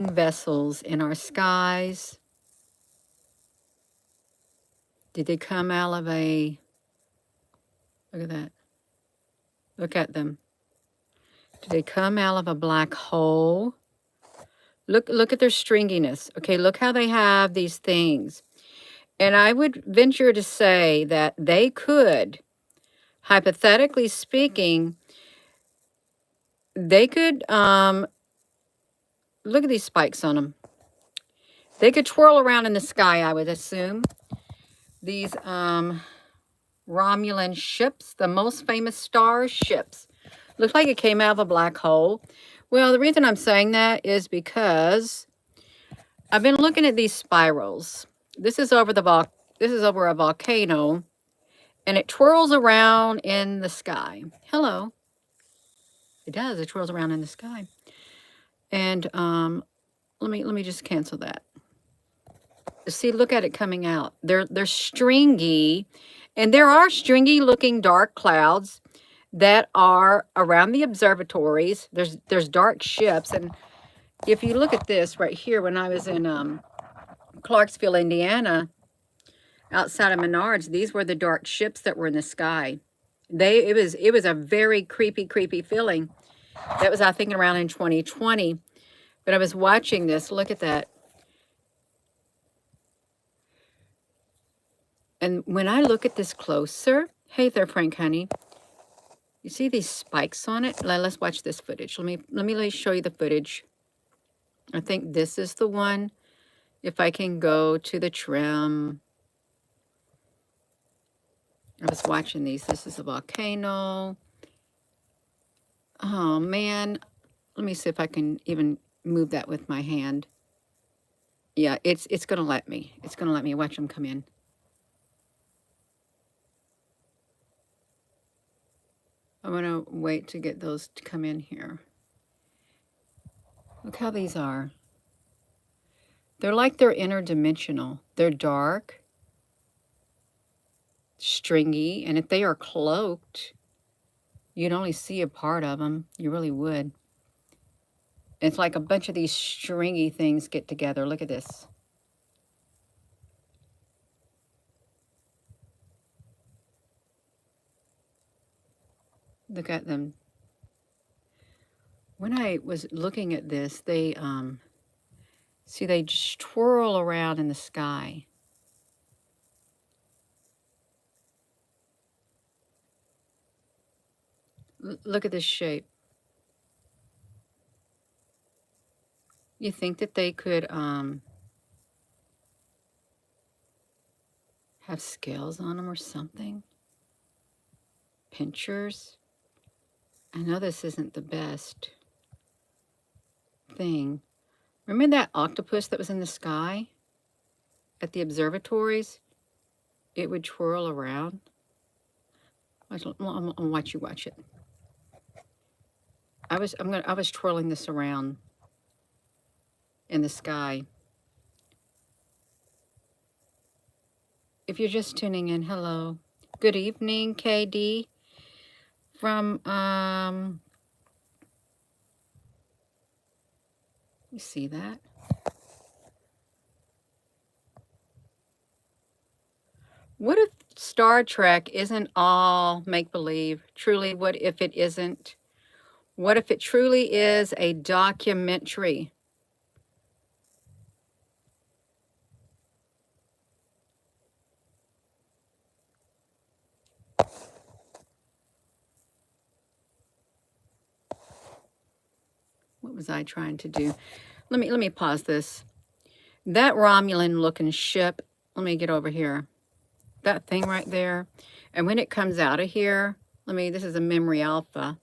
vessels in our skies? Did they come out of a, look at that, look at them. Did they come out of a black hole? Look at their stringiness. Okay, look how they have these things. And I would venture to say that they could, hypothetically speaking, they could, look at these spikes on them. They could twirl around in the sky, I would assume. These Romulan ships, the most famous star ships. Looks like it came out of a black hole. Well, the reason I'm saying that is because I've been looking at these spirals. This is over a volcano, and it twirls around in the sky. Hello. It does. It twirls around in the sky. And let me just cancel that. See, look at it coming out. They're stringy, and there are stringy looking dark clouds that are around the observatories. There's dark ships, and if you look at this right here, when I was in Clarksville, Indiana, outside of Menards, these were the dark ships that were in the sky. It was a very creepy feeling. That was, I think, around in 2020. But I was watching this. Look at that. And when I look at this closer, hey there, Frank, honey. You see these spikes on it? Let's watch this footage. Let me show you the footage. I think this is the one. If I can go to the trim. I was watching these. This is a volcano. Oh, man. Let me see if I can even move that with my hand. Yeah, it's going to let me. It's going to let me. Watch them come in. I'm going to wait to get those to come in here. Look how these are. They're like they're interdimensional. They're dark, stringy, and if they are cloaked, you'd only see a part of them. You really would. It's like a bunch of these stringy things get together. Look at this. Look at them. When I was looking at this, they, see, they just twirl around in the sky. Look at this shape. You think that they could have scales on them or something? Pinchers? I know this isn't the best thing. Remember that octopus that was in the sky at the observatories? It would twirl around. I'll watch you watch it. I was twirling this around in the sky. If you're just tuning in, hello. Good evening, KD. From, you see that? What if Star Trek isn't all make-believe? Truly, what if it isn't? What if it truly is a documentary? What was I trying to do? Let me pause this. That Romulan looking ship, let me get over here. That thing right there. And when it comes out of here, this is a memory alpha.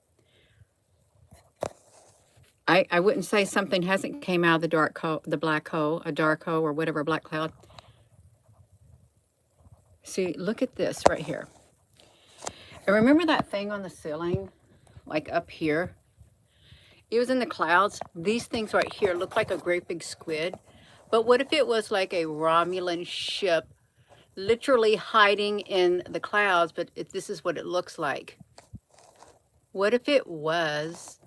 I wouldn't say something hasn't came out of the black hole, a dark hole or whatever, black cloud. See, look at this right here. And remember that thing on the ceiling, like up here? It was in the clouds. These things right here look like a great big squid. But what if it was like a Romulan ship literally hiding in the clouds, but this is what it looks like? What if it was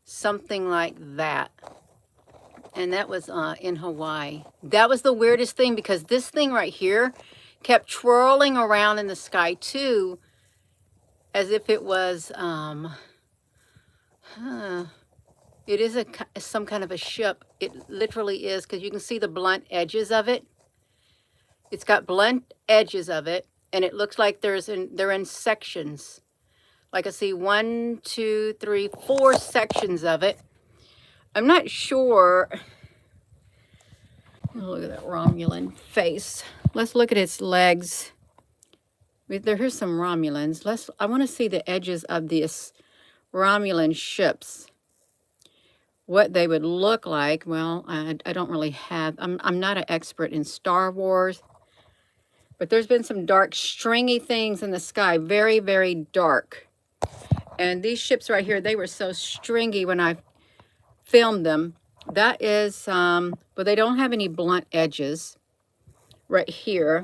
something like that? And that was in Hawaii. That was the weirdest thing, because this thing right here kept twirling around in the sky too, as if it was, it is some kind of a ship. It literally is, because you can see the blunt edges of it. It's got blunt edges of it, and it looks like they're in sections. Like I see 1, 2, 3, 4 sections of it. I'm not sure. Look at that Romulan face. Let's look at its legs. Here's some Romulans. I want to see the edges of these Romulan ships. What they would look like. Well, I don't really have. I'm not an expert in Star Wars, but there's been some dark, stringy things in the sky. Very, very dark. And these ships right here, they were so stringy when I filmed them. That is, but they don't have any blunt edges right here.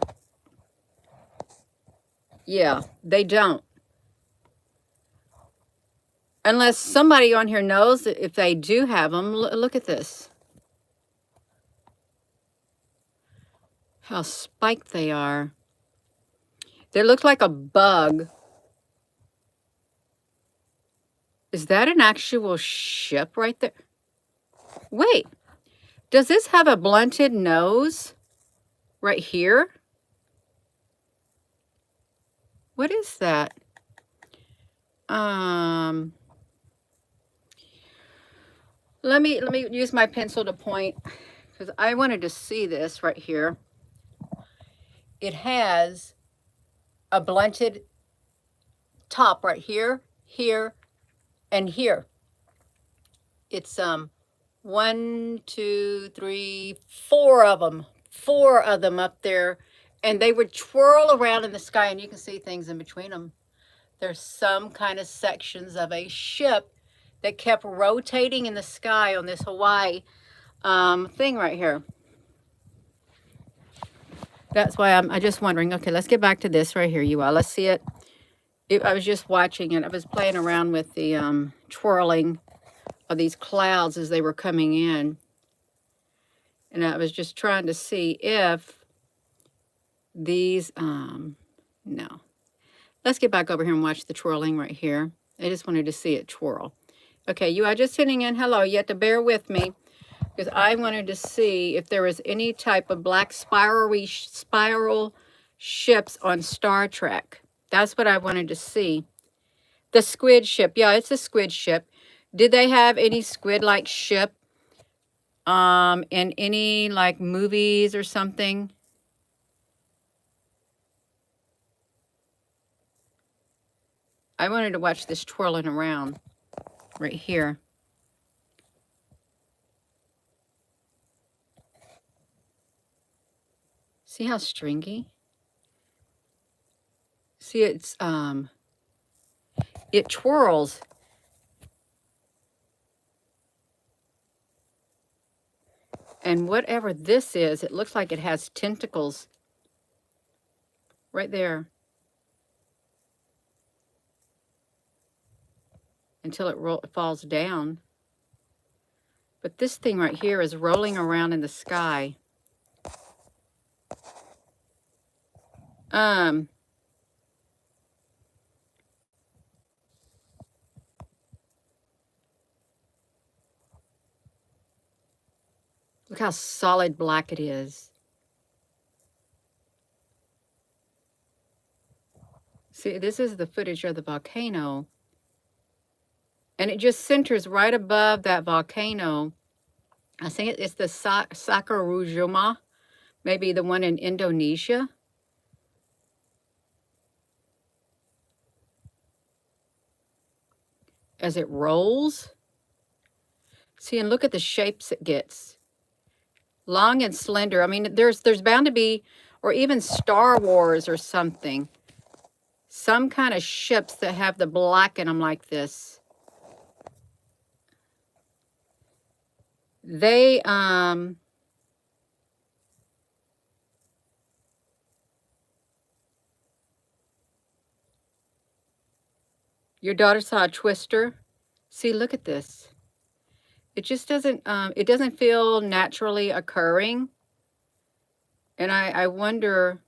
Yeah, they don't. Unless somebody on here knows that if they do have them. Look at this. How spiked they are. They look like a bug. Is that an actual ship right there? Wait, does this have a blunted nose right here? What is that? Let me use my pencil to point, because I wanted to see this right here. It has a blunted top right here, here, and here. It's 1, 2, 3, 4 of them. 4 of them up there, and they would twirl around in the sky, and you can see things in between them. There's some kind of sections of a ship that kept rotating in the sky on this Hawaii thing right here. That's why I'm just wondering. Okay, let's get back to this right here, you all. Let's see it. I was just watching it. I was playing around with the twirling of these clouds as they were coming in. And I was just trying to see if these, no. Let's get back over here and watch the twirling right here. I just wanted to see it twirl. Okay, you are just sitting in. Hello, you have to bear with me, because I wanted to see if there was any type of black spiral ships on Star Trek. That's what I wanted to see. The squid ship. Yeah, it's a squid ship. Did they have any squid-like ship in any like movies or something? I wanted to watch this twirling around right here. See how stringy? See, it's it twirls. And whatever this is, it looks like it has tentacles right there until it falls down. But this thing right here is rolling around in the sky. Look how solid black it is. See, this is the footage of the volcano. And it just centers right above that volcano. I think it's the Sakurajima, maybe the one in Indonesia. As it rolls. See, and look at the shapes it gets. Long and slender. I mean, there's bound to be, or even Star Wars or something. Some kind of ships that have the black in them like this. They, your daughter saw a twister. See, look at this. It just doesn't, it doesn't feel naturally occurring. And I wonder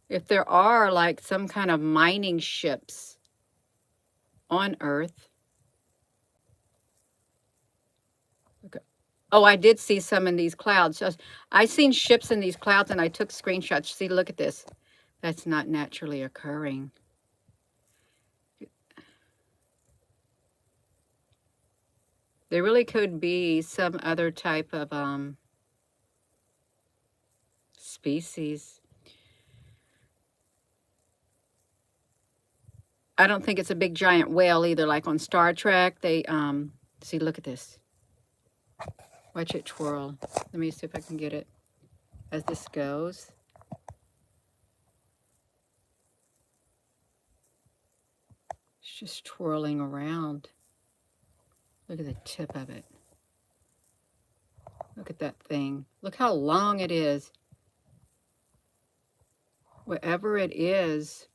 if there are like some kind of mining ships on Earth. Okay. Oh, I did see some in these clouds. I seen ships in these clouds and I took screenshots. See, look at this. That's not naturally occurring. There really could be some other type of species. I don't think it's a big giant whale either, like on Star Trek. They, see, look at this. Watch it twirl. Let me see if I can get it as this goes. It's just twirling around. Look at the tip of it. Look at that thing. Look how long it is. Whatever it is,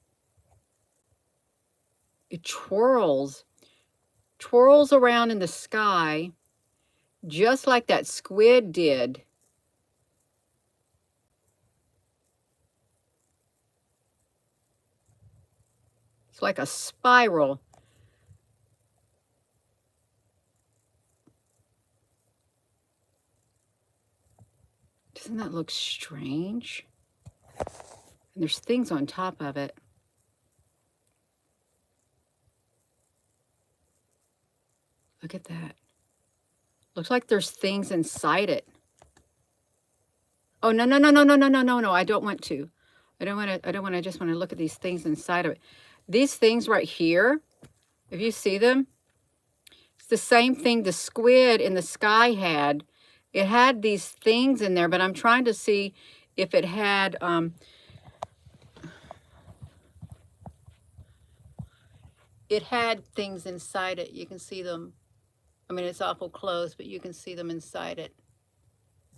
it twirls around in the sky, just like that squid did. It's like a spiral. Doesn't that look strange? And there's things on top of it. Look at that. Looks like there's things inside it. Oh, no, no, no, no, no, no, no, no, no. I don't want to. I don't want to, I just want to look at these things inside of it. These things right here, if you see them, it's the same thing the squid in the sky had. It had these things in there, but I'm trying to see if it had, it had things inside it. You can see them. I mean, it's awful close, but you can see them inside it.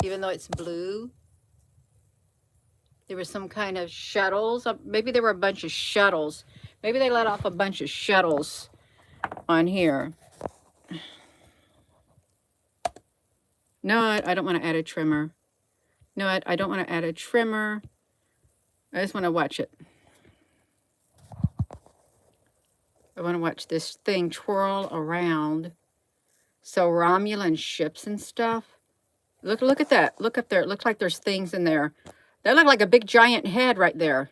Even though it's blue, there was some kind of shuttles. Maybe there were a bunch of shuttles. Maybe they let off a bunch of shuttles on here. No, I don't want to add a trimmer. No, I don't want to add a trimmer. I just want to watch it. I want to watch this thing twirl around. So Romulan ships and stuff. Look at that. Look up there. It looks like there's things in there. That look like a big giant head right there.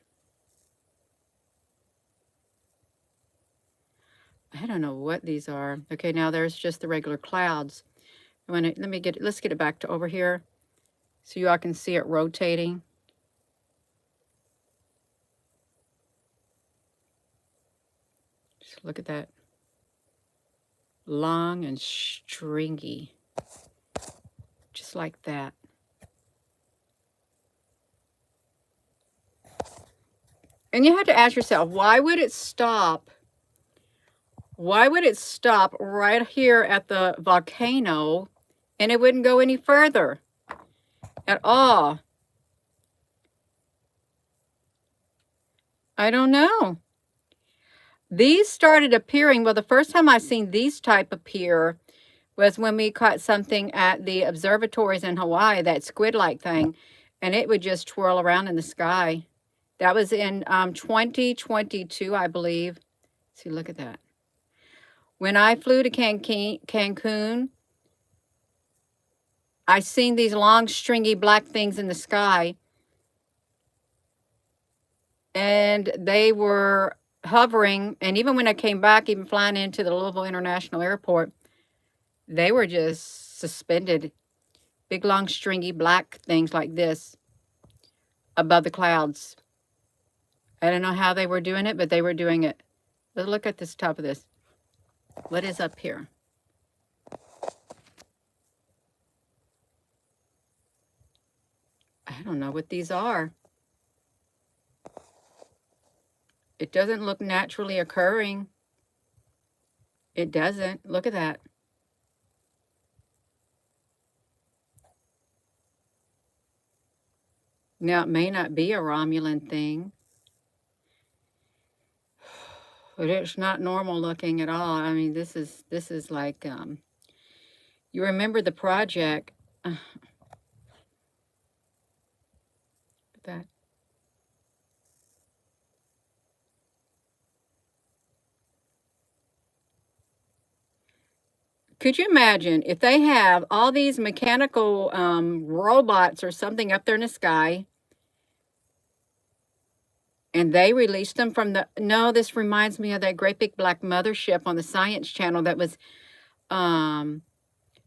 I don't know what these are. Okay, now there's just the regular clouds. Let's get it back to over here so you all can see it rotating. Just look at that. Long and stringy. Just like that. And you have to ask yourself, why would it stop? Why would it stop right here at the volcano and it wouldn't go any further at all? I don't know. These started appearing, well, the first time I seen these type appear was when we caught something at the observatories in Hawaii, that squid-like thing, and it would just twirl around in the sky. That was in 2022, I believe. See, look at that. When I flew to Cancun, I seen these long, stringy black things in the sky, and they were hovering. And even when I came back, even flying into the Louisville International Airport, they were just suspended. Big, long, stringy black things like this above the clouds. I don't know how they were doing it, but they were doing it. But look at this top of this. What is up here? I don't know what these are. It doesn't look naturally occurring. It doesn't. Look at that. Now, it may not be a Romulan thing, but it's not normal looking at all. I mean, this is like, You remember the project. That. Could you imagine if they have all these mechanical robots or something up there in the sky, and they released them from the... No, this reminds me of that great big black mothership on the Science Channel that was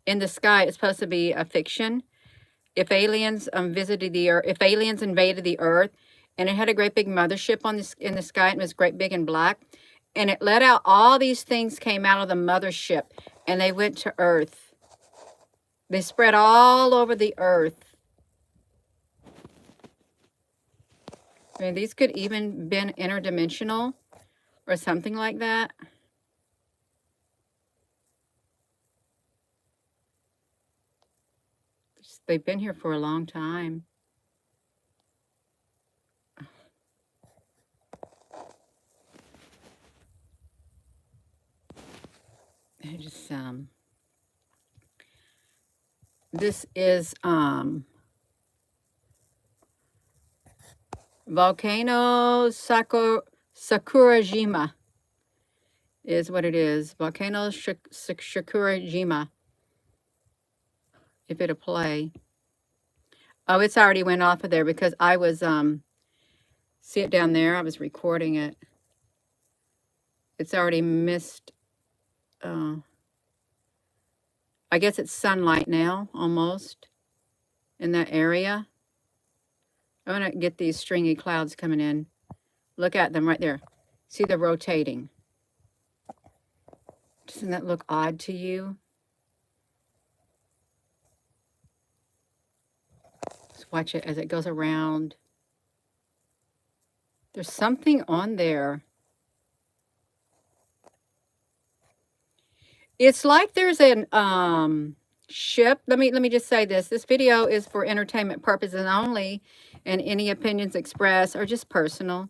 in the sky. It's supposed to be a fiction. If aliens visited the Earth, if aliens invaded the Earth, and it had a great big mothership on this in the sky, and it was great big and black, and it let out all these things came out of the mothership, and they went to Earth. They spread all over the Earth. I mean, these could even been interdimensional or something like that. They've been here for a long time. I just this is volcano Sakurajima is what it is. Volcano Sakurajima. If it'll play. Oh, it's already went off of there because I was see it down there. I was recording it. It's already missed. I guess it's sunlight now, almost, in that area. I'm going to get these stringy clouds coming in. Look at them right there. See, they're rotating. Doesn't that look odd to you? Just watch it as it goes around. There's something on there. It's like there's an ship. Let me just say this. This video is for entertainment purposes only, and any opinions expressed are just personal.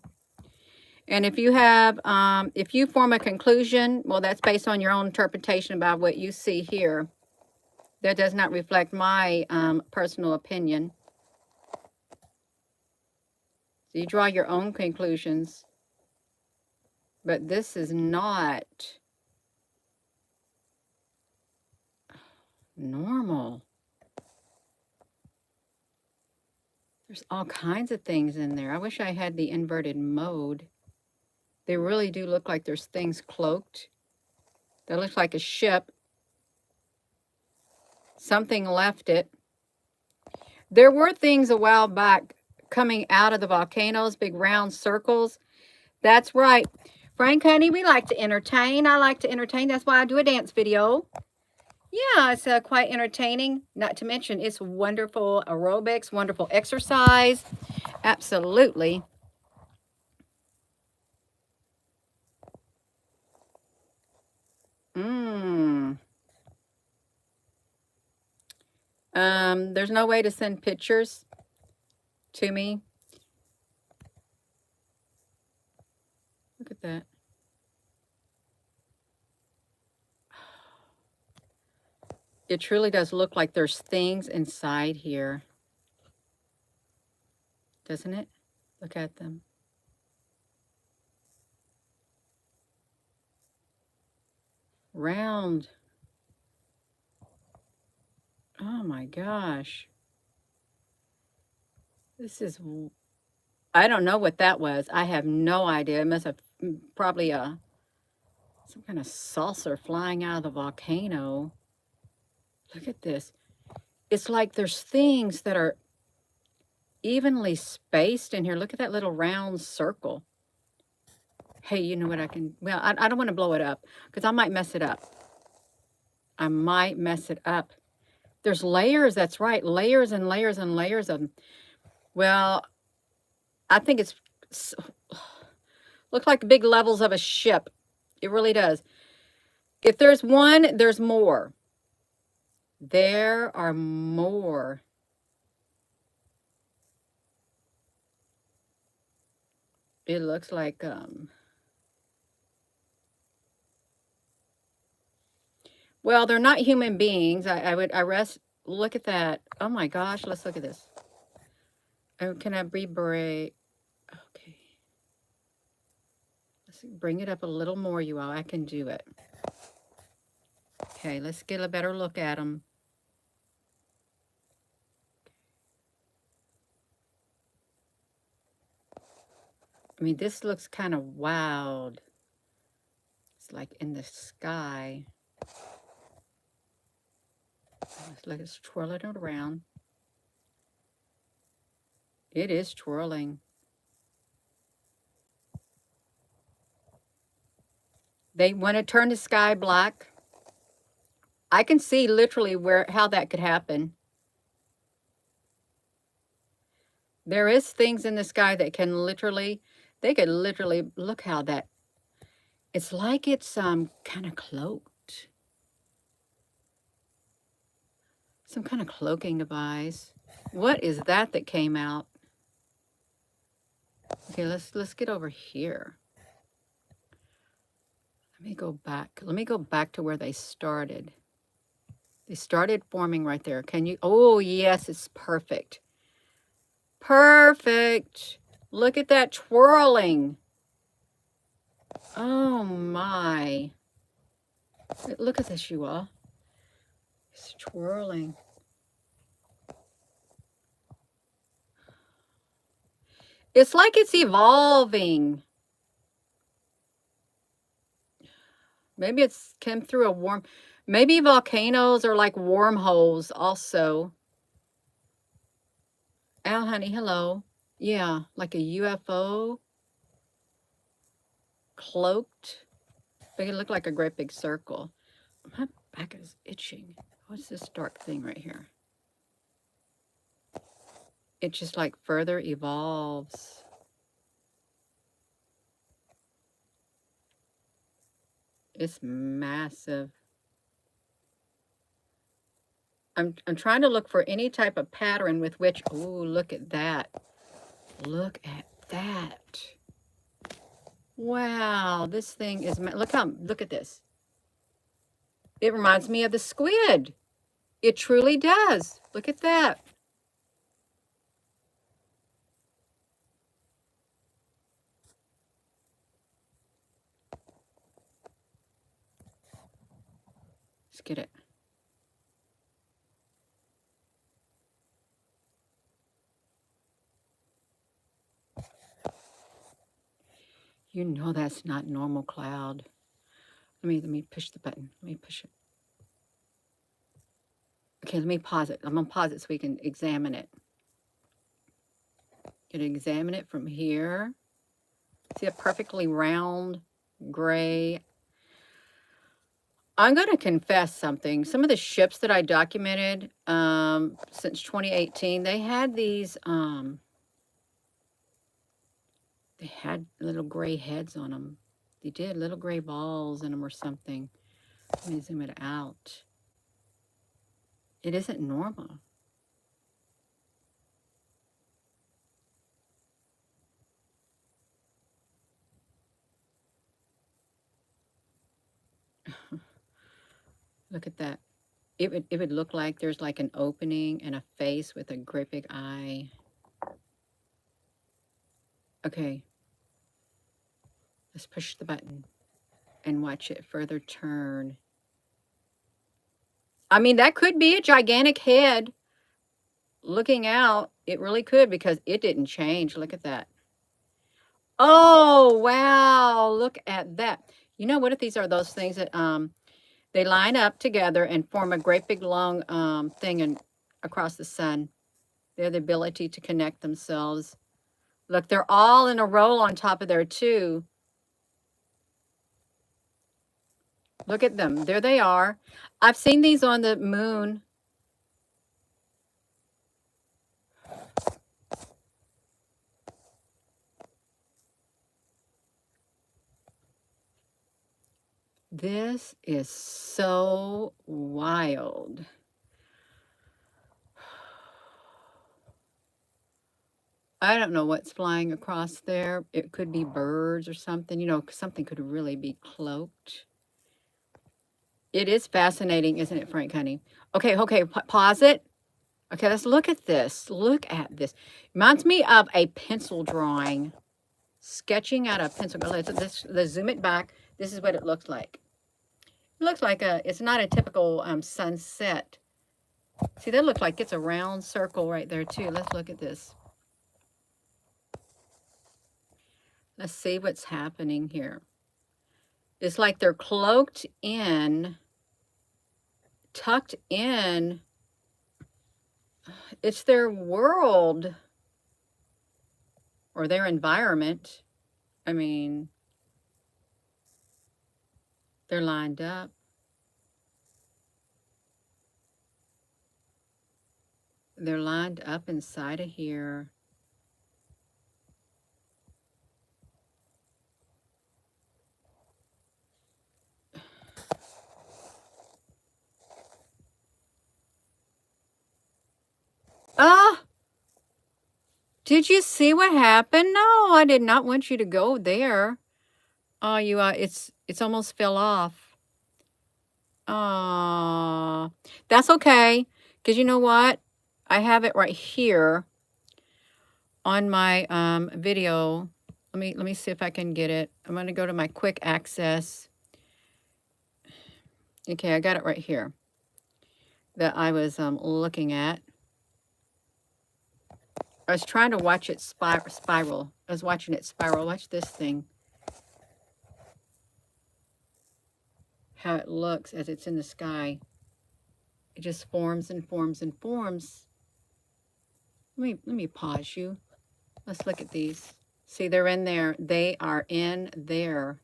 And if you have, if you form a conclusion, well, that's based on your own interpretation about what you see here. That does not reflect my personal opinion. So you draw your own conclusions. But this is not normal. There's all kinds of things in there. I wish I had the inverted mode. They really do look like there's things cloaked. That looks like a ship. Something left it. There were things a while back coming out of the volcanoes, big round circles. That's right. Frank, honey, we like to entertain. I like to entertain. That's why I do a dance video. Yeah, it's quite entertaining. Not to mention, it's wonderful aerobics, wonderful exercise. Absolutely. There's no way to send pictures to me. Look at that. It truly does look like there's things inside here. Doesn't it? Look at them. Round. Oh my gosh. This is... I don't know what that was. I have no idea. It must have probably some kind of saucer flying out of the volcano. Look at this. It's like there's things that are evenly spaced in here. Look at that little round circle. Hey, you know what I can... Well, I don't want to blow it up because I might mess it up. I might mess it up. There's layers, that's right. Layers and layers and layers of them. Well, I think it's... Looks like big levels of a ship. It really does. If there's one, there's more. There are more. It looks like... Well, they're not human beings. Look at that. Oh my gosh, let's look at this. Oh, can I rebraid? Okay. Let's bring it up a little more, you all. I can do it. Okay, let's get a better look at them. I mean, this looks kind of wild. It's like in the sky. Let's twirl it around. It is twirling. They want to turn the sky black. I can see literally how that could happen. There is things in the sky that can literally, they could literally, look how that, it's like it's kind of cloaked. Some kind of cloaking device. What is that came out? Okay, let's get over here. Let me go back. Let me go back to where they started. They started forming right there. Can you? Oh, yes, it's perfect. Perfect. Look at that twirling. Oh, my. Look at this, you all. It's twirling. It's like it's evolving. Maybe it's came through a worm. Maybe volcanoes are like wormholes also. Al, honey, hello. Yeah, like a UFO. Cloaked. They look like a great big circle. My back is itching. What's this dark thing right here? It just like further evolves. It's massive. I'm trying to look for any type of pattern with which, oh, look at that. Look at that. Wow, this thing is, look at this. It reminds me of the squid. It truly does. Look at that. Let's get it. You know that's not normal cloud. Let me push the button. Let me push it. Okay, let me pause it. I'm gonna pause it so we can examine it. Gonna examine it from here. See a perfectly round gray. I'm gonna confess something. Some of the ships that I documented since 2018, they had these they had little gray heads on them. They did little gray balls in them or something. Let me zoom it out. It isn't normal. Look at that. It would look like there's like an opening and a face with a great big eye. Okay. Let's push the button and watch it further turn. I mean, that could be a gigantic head looking out. It really could because it didn't change. Look at that. Oh, wow. Look at that. You know, what if these are those things that they line up together and form a great big long thing across the sun? They have the ability to connect themselves. Look, they're all in a row on top of there too. Look at them. There they are. I've seen these on the moon. This is so wild. I don't know what's flying across there. It could be birds or something. You know, something could really be cloaked. It is fascinating, isn't it, Frank, honey? Okay, okay, pause it. Okay, let's look at this. Look at this. Reminds me of a pencil drawing. Sketching out a pencil. Let's zoom it back. This is what it looks like. It looks like it's not a typical sunset. See, that looks like it's a round circle right there too. Let's look at this. Let's see what's happening here. It's like they're cloaked in, tucked in. It's their world or their environment. I mean, they're lined up. They're lined up inside of here. Ah! Did you see what happened? No, I did not want you to go there. Oh, it's almost fell off. That's okay. Because you know what? I have it right here on my video. Let me see if I can get it. I'm going to go to my quick access. Okay, I got it right here that I was looking at. I was trying to watch it spiral. I was watching it spiral. Watch this thing. How it looks as it's in the sky. It just forms and forms and forms. Let me pause you. Let's look at these. See, they're in there. They are in there.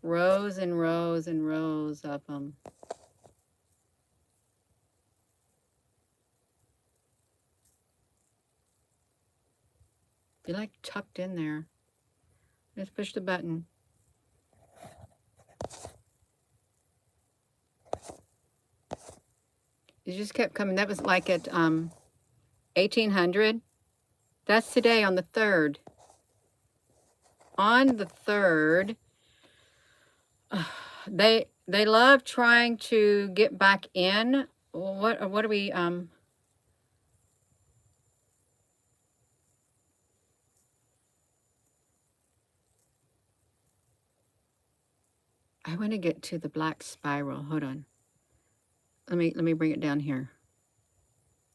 Rows and rows and rows of them. They're like tucked in there. Let's push the button. It just kept coming. That was like at 1800. That's today on the 3rd. On the 3rd, they love trying to get back in. What are we I want to get to the black spiral. Hold on. Let me bring it down here.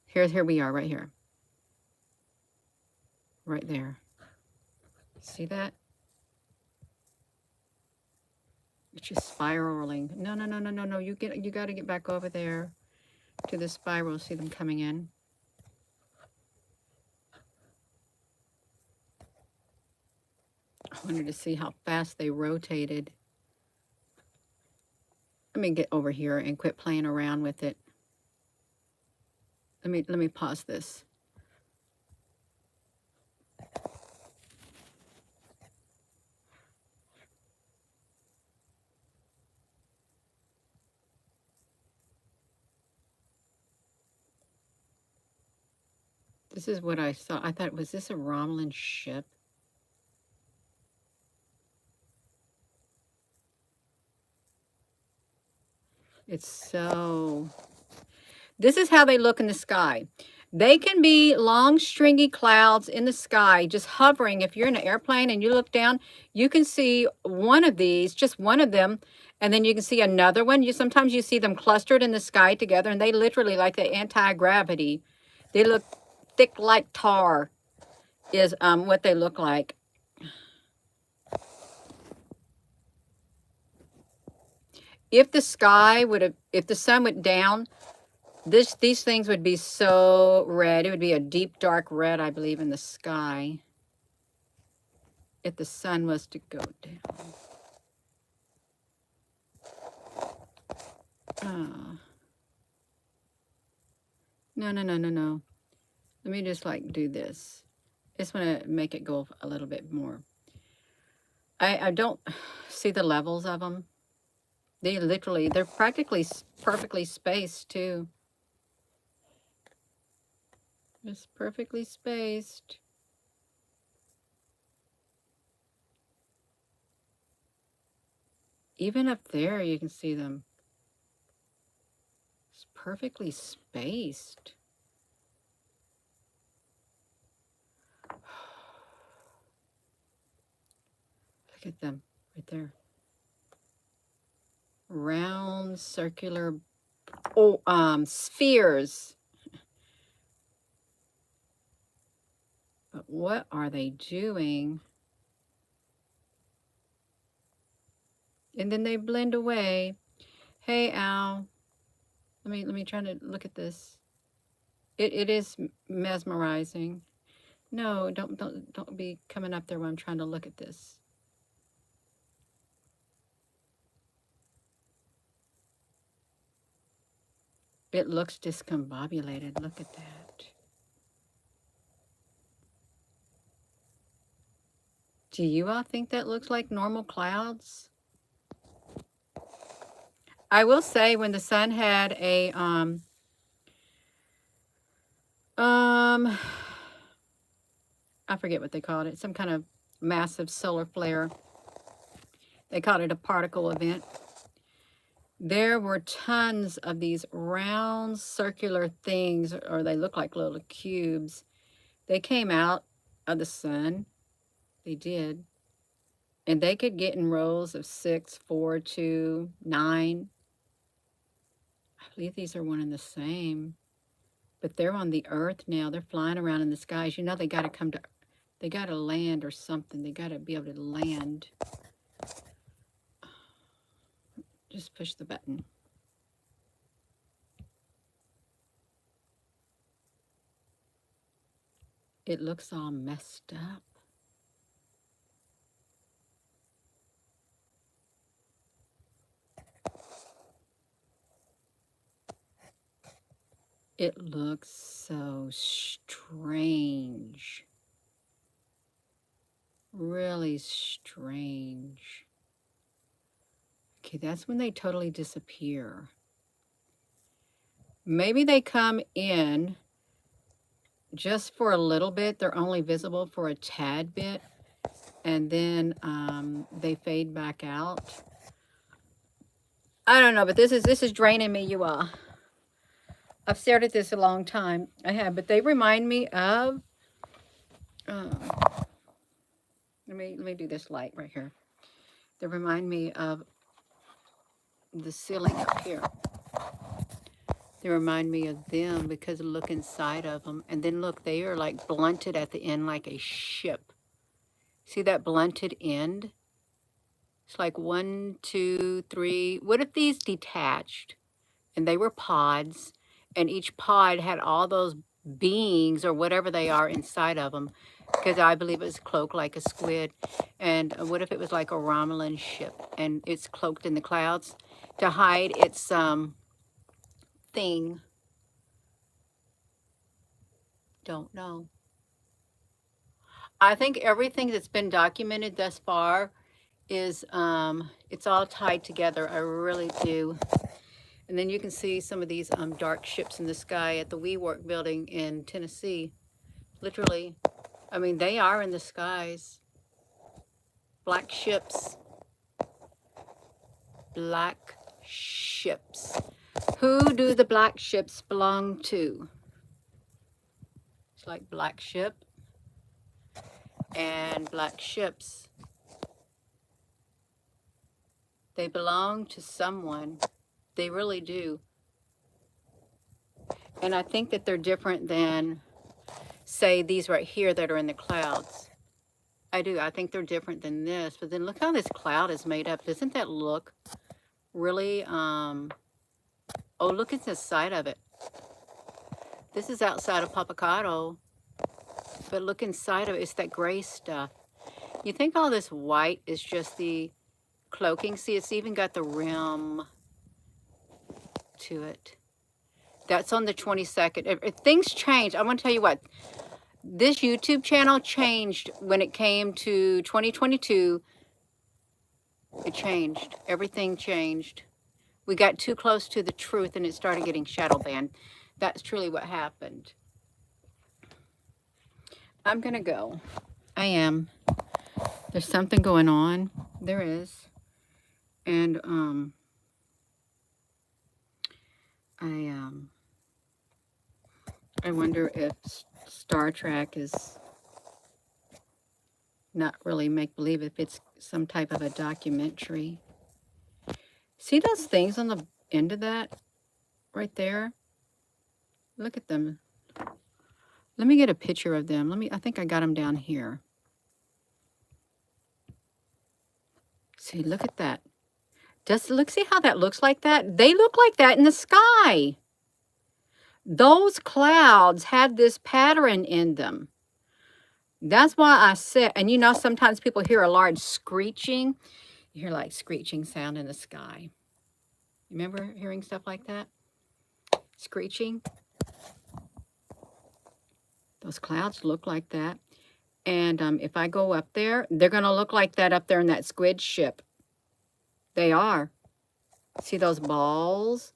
Here we are, right here. Right there. See that? It's just spiraling. No. You got to get back over there to the spiral. See them coming in. I wanted to see how fast they rotated. Let me get over here and quit playing around with it. Let me pause this. This is what I saw. I thought, was this a Romulan ship? It's so... This is how they look in the sky. They can be long, stringy clouds in the sky, just hovering. If you're in an airplane and you look down, you can see one of these, just one of them, and then you can see another one. Sometimes you see them clustered in the sky together, and they literally, like the anti-gravity, they look thick like tar is what they look like. If the sky would have, if the sun went down, these things would be so red. It would be a deep, dark red, I believe, in the sky if the sun was to go down. Oh. No. Let me just like do this. I just want to make it go a little bit more. I don't see the levels of them. They're practically perfectly spaced too. Just perfectly spaced. Even up there, you can see them. perfectly spaced. Look at them right there. Round, circular, spheres. But what are they doing? And then they blend away. Hey, Al. Let me try to look at this. It is mesmerizing. No, don't be coming up there when I'm trying to look at this. It looks discombobulated. Look at that. Do you all think that looks like normal clouds? I will say when the sun had a I forget what they called it, some kind of massive solar flare. They called it a particle event. There were tons of these round circular things, or they look like little cubes. They came out of the sun. They did. And they could get in rows of 6, 4, 2, 9. I believe these are one and the same. But they're on the earth now. They're flying around in the skies. You know, they got to come to, they got to land or something. They got to be able to land. Just push the button. It looks all messed up. It looks so strange. Really strange. Okay, that's when they totally disappear. Maybe they come in just for a little bit. They're only visible for a tad bit. And then they fade back out. I don't know, but this is draining me, you all. I've stared at this a long time. I have, but they remind me of. Let me do this light right here. They remind me of the ceiling up here. They remind me of them because look inside of them, and then look, they are like blunted at the end like a ship. See that blunted end? It's like 1, 2, 3. What if these detached and they were pods, and each pod had all those beings or whatever they are inside of them? Because I believe it was cloaked like a squid. And what if it was like a Romulan ship and it's cloaked in the clouds to hide its thing? Don't know. I think everything that's been documented thus far is it's all tied together. I really do. And then you can see some of these dark ships in the sky at the WeWork building in Tennessee. Literally, I mean, they are in the skies. Black ships. Black ships. Who do the black ships belong to? It's like black ship and black ships. They belong to someone. They really do. And I think that they're different than, say, these right here that are in the clouds. I do. I think they're different than this. But then look how this cloud is made up. Doesn't that look really, oh, look at the side of it. This is outside of Papacado. But look inside of it. It's that gray stuff. You think all this white is just the cloaking? See, it's even got the rim to it. That's on the 22nd. If things change, I'm going to tell you what. This YouTube channel changed when it came to 2022. It changed. Everything changed. We got too close to the truth and it started getting shadow banned. That's truly what happened. I'm going to go. I am. There's something going on. There is. And I wonder if Star Trek is not really make-believe, if it's some type of a documentary. See those things on the end of that right there? Look at them. Let me get a picture of them. I think I got them down here. See, look at that. See how that looks like that? They look like that in the sky. Those clouds have this pattern in them. That's why I said, and you know, sometimes people hear a large screeching. You hear like screeching sound in the sky. Remember hearing stuff like that? Screeching. Those clouds look like that. And if I go up there, they're going to look like that up there in that squid ship. They are. See those balls?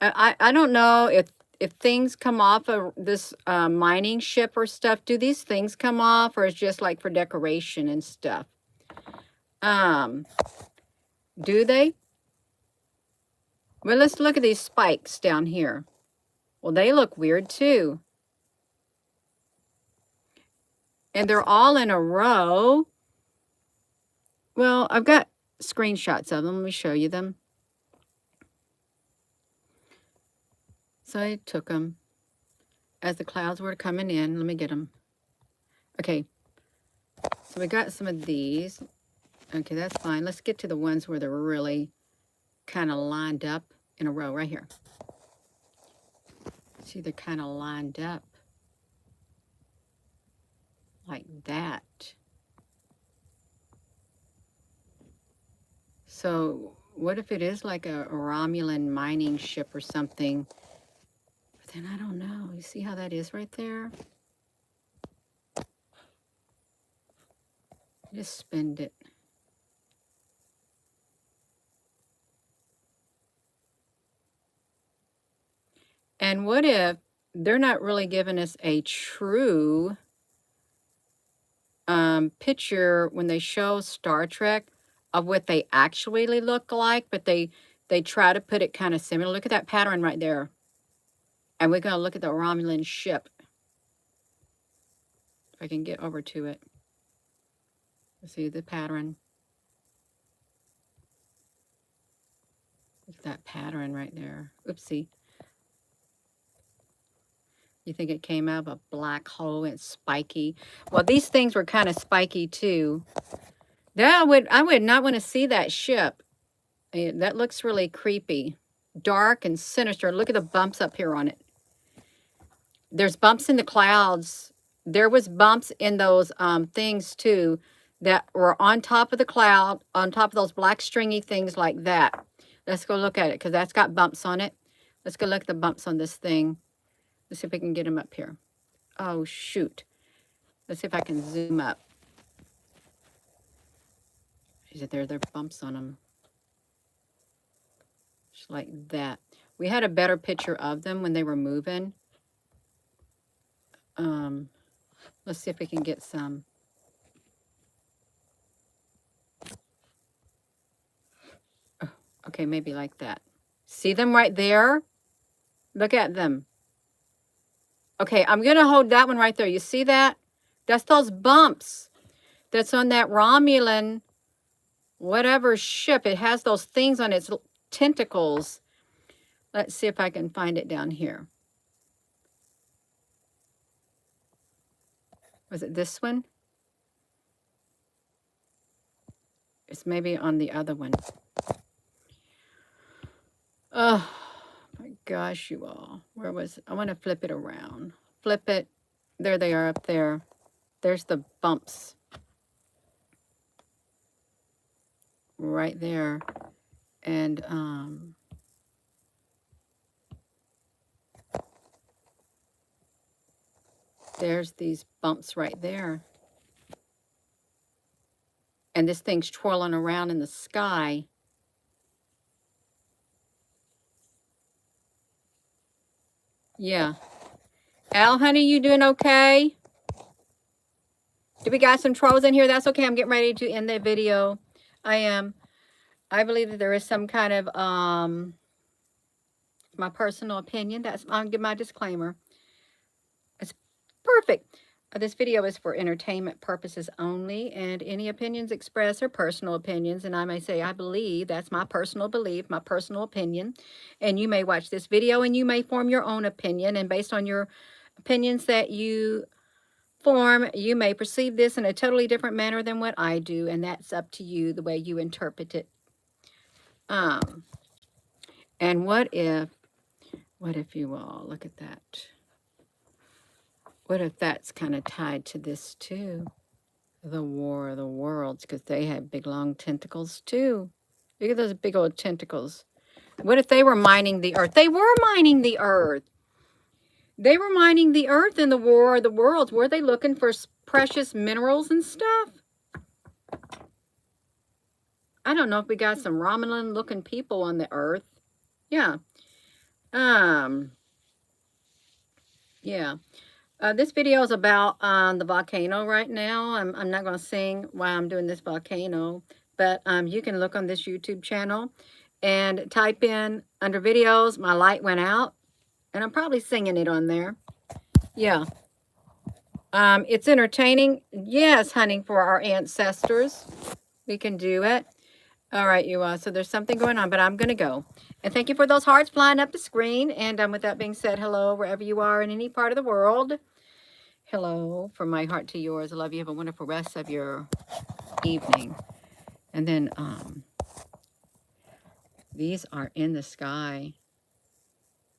I don't know if things come off of this mining ship or stuff. Do these things come off, or is just like for decoration and stuff? Do they? Well, let's look at these spikes down here. Well, they look weird too. And they're all in a row. Well, I've got screenshots of them. Let me show you them. So I took them as the clouds were coming in. Let me get them. Okay. So we got some of these. Okay, that's fine. Let's get to the ones where they're really kind of lined up in a row right here. See, they're kind of lined up like that. So what if it is like a Romulan mining ship or something? But then I don't know. You see how that is right there? Just spin it. And what if they're not really giving us a true picture when they show Star Trek of what they actually look like, but they try to put it kind of similar. Look at that pattern right there. And we're going to look at the Romulan ship. If I can get over to it. See the pattern. Look at that pattern right there. Oopsie. You think it came out of a black hole and it's spiky? Well, these things were kind of spiky too. I would not want to see that ship. That looks really creepy. Dark and sinister. Look at the bumps up here on it. There's bumps in the clouds. There was bumps in those things too that were on top of the cloud, on top of those black stringy things like that. Let's go look at it because that's got bumps on it. Let's go look at the bumps on this thing. Let's see if we can get them up here. Oh, shoot. Let's see if I can zoom up. Is it there? There are bumps on them. Just like that. We had a better picture of them when they were moving. Let's see if we can get some. Oh, okay, maybe like that. See them right there? Look at them. Okay, I'm going to hold that one right there. You see that? That's those bumps that's on that Romulan whatever ship. It has those things on its tentacles. Let's see if I can find it down here. Was it this one? It's maybe on the other one. Oh my gosh, you all. Where was it? I want to flip it around. Flip it. There they are up there. There's the bumps. Right there. And there's these bumps right there. And this thing's twirling around in the sky. Yeah. Al, honey, you doing okay? Do we got some trolls in here? That's okay. I'm getting ready to end the video. I believe that there is some kind of my personal opinion. I'll give my disclaimer. It's perfect. This video is for entertainment purposes only, and any opinions expressed are personal opinions. And I may say, I believe, that's my personal belief, my personal opinion. And you may watch this video and you may form your own opinion. And based on your opinions that you form, you may perceive this in a totally different manner than what I do. And that's up to you, the way you interpret it. And what if you all, look at that. What if that's kind of tied to this too? The War of the Worlds, because they have big long tentacles too. Look at those big old tentacles. What if they were mining the earth? They were mining the earth. They were mining the earth in the War of the Worlds. Were they looking for precious minerals and stuff? I don't know if we got some Romulan looking people on the earth. Yeah. Yeah. This video is about the volcano right now. I'm not going to sing while I'm doing this volcano, but you can look on this YouTube channel and type in under videos, my light went out, and I'm probably singing it on there. Yeah. It's entertaining. Yes, hunting for our ancestors. We can do it. All right, you all. So there's something going on, but I'm going to go. And thank you for those hearts flying up the screen. And with that being said, hello, wherever you are in any part of the world. Hello, from my heart to yours. I love you. Have a wonderful rest of your evening. And then these are in the sky.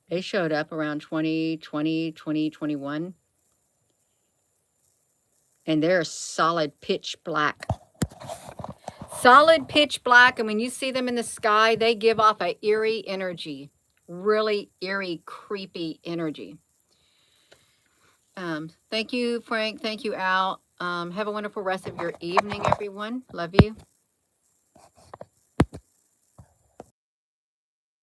They showed up around 2021. And they're solid pitch black. Solid pitch black. And when you see them in the sky, they give off an eerie energy. Really eerie, creepy energy. Thank you, Frank. Thank you, Al. Have a wonderful rest of your evening, everyone. Love you.